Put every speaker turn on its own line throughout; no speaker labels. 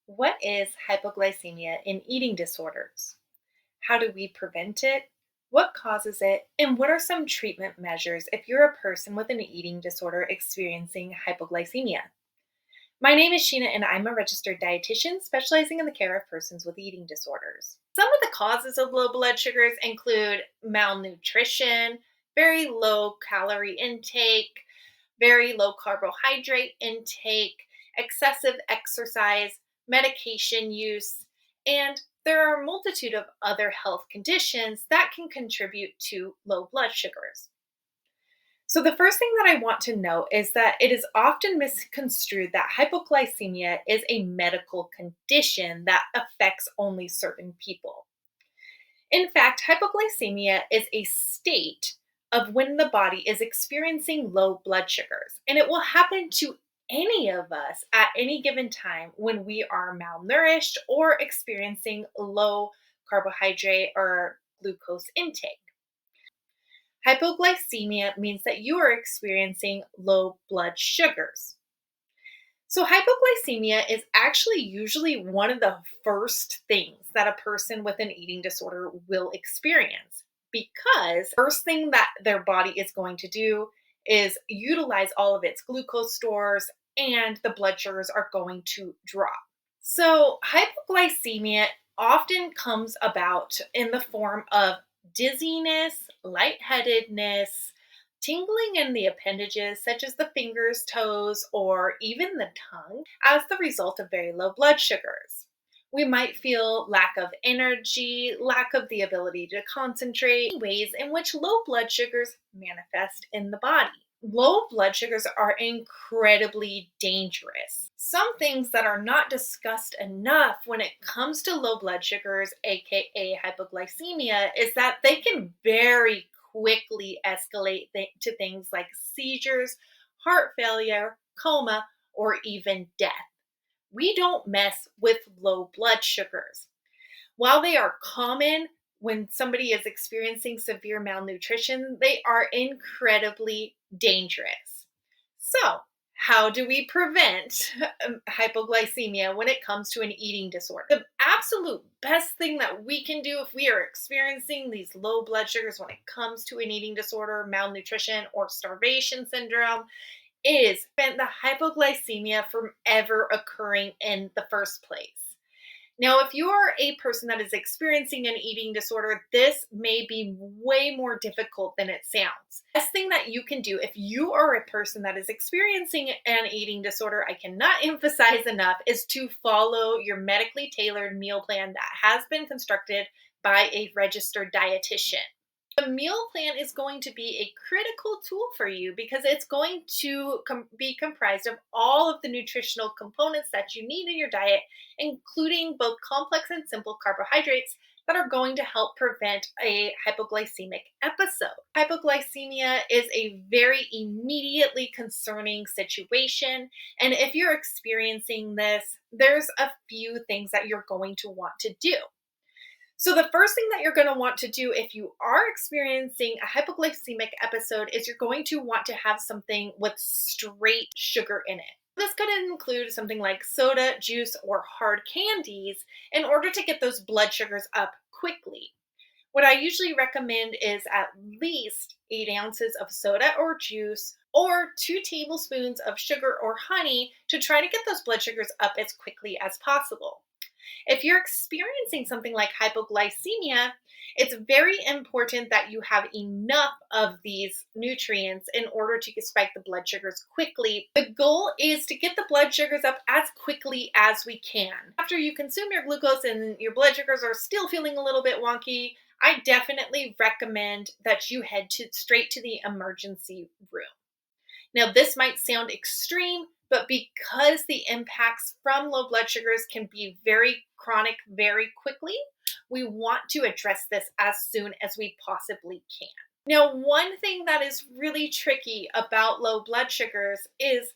What is hypoglycemia in eating disorders? How do we prevent it? What causes it? And what are some treatment measures if you're a person with an eating disorder experiencing hypoglycemia? My name is Sheena, and I'm a registered dietitian specializing in the care of persons with eating disorders. Some of the causes of low blood sugars include malnutrition, very low calorie intake, very low carbohydrate intake, excessive exercise, medication use, and there are a multitude of other health conditions that can contribute to low blood sugars. So, the first thing that I want to note is that it is often misconstrued that hypoglycemia is a medical condition that affects only certain people. In fact, hypoglycemia is a state of when the body is experiencing low blood sugars, and it will happen to any of us at any given time when we are malnourished or experiencing low carbohydrate or glucose intake. Hypoglycemia means that you are experiencing low blood sugars. So, hypoglycemia is actually usually one of the first things that a person with an eating disorder will experience because first thing that their body is going to do is utilize all of its glucose stores and the blood sugars are going to drop. So, hypoglycemia often comes about in the form of dizziness, lightheadedness, tingling in the appendages, such as the fingers, toes, or even the tongue, as the result of very low blood sugars. We might feel lack of energy, lack of the ability to concentrate, ways in which low blood sugars manifest in the body. Low blood sugars are incredibly dangerous. Some things that are not discussed enough when it comes to low blood sugars, aka hypoglycemia, is that they can very quickly escalate to things like seizures, heart failure, coma, or even death. We don't mess with low blood sugars. While they are common when somebody is experiencing severe malnutrition, they are incredibly dangerous. So, how do we prevent hypoglycemia when it comes to an eating disorder? The absolute best thing that we can do if we are experiencing these low blood sugars when it comes to an eating disorder, malnutrition, or starvation syndrome is prevent the hypoglycemia from ever occurring in the first place. Now, if you are a person that is experiencing an eating disorder, this may be way more difficult than it sounds. Best thing that you can do if you are a person that is experiencing an eating disorder, I cannot emphasize enough, is to follow your medically tailored meal plan that has been constructed by a registered dietitian. The meal plan is going to be a critical tool for you because it's going to be comprised of all of the nutritional components that you need in your diet, including both complex and simple carbohydrates that are going to help prevent a hypoglycemic episode. Hypoglycemia is a very immediately concerning situation, and if you're experiencing this, there's a few things that you're going to want to do. So, the first thing that you're going to want to do if you are experiencing a hypoglycemic episode is you're going to want to have something with straight sugar in it. This could include something like soda, juice, or hard candies in order to get those blood sugars up quickly. What I usually recommend is at least 8 ounces of soda or juice or 2 tablespoons of sugar or honey to try to get those blood sugars up as quickly as possible. If you're experiencing something like hypoglycemia, it's very important that you have enough of these nutrients in order to spike the blood sugars quickly. The goal is to get the blood sugars up as quickly as we can. After you consume your glucose and your blood sugars are still feeling a little bit wonky, I definitely recommend that you head straight to the emergency room. Now, this might sound extreme, but because the impacts from low blood sugars can be very chronic very quickly, we want to address this as soon as we possibly can. Now, one thing that is really tricky about low blood sugars is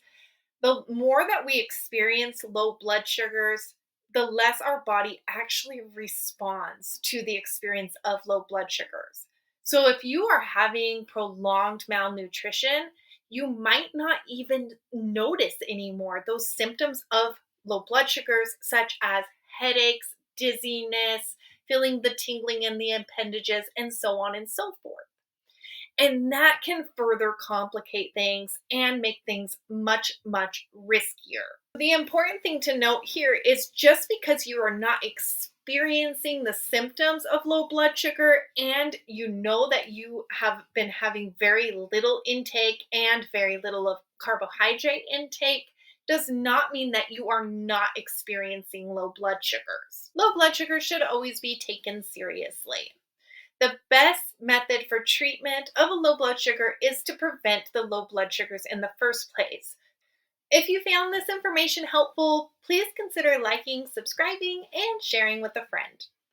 the more that we experience low blood sugars, the less our body actually responds to the experience of low blood sugars. So if you are having prolonged malnutrition, you might not even notice anymore those symptoms of low blood sugars, such as headaches, dizziness, feeling the tingling in the appendages, and so on and so forth. And that can further complicate things and make things much, much riskier. The important thing to note here is just because you are not experiencing the symptoms of low blood sugar and you know that you have been having very little intake and very little of carbohydrate intake, does not mean that you are not experiencing low blood sugars. Low blood sugar should always be taken seriously. The best method for treatment of a low blood sugar is to prevent the low blood sugars in the first place. If you found this information helpful, please consider liking, subscribing, and sharing with a friend.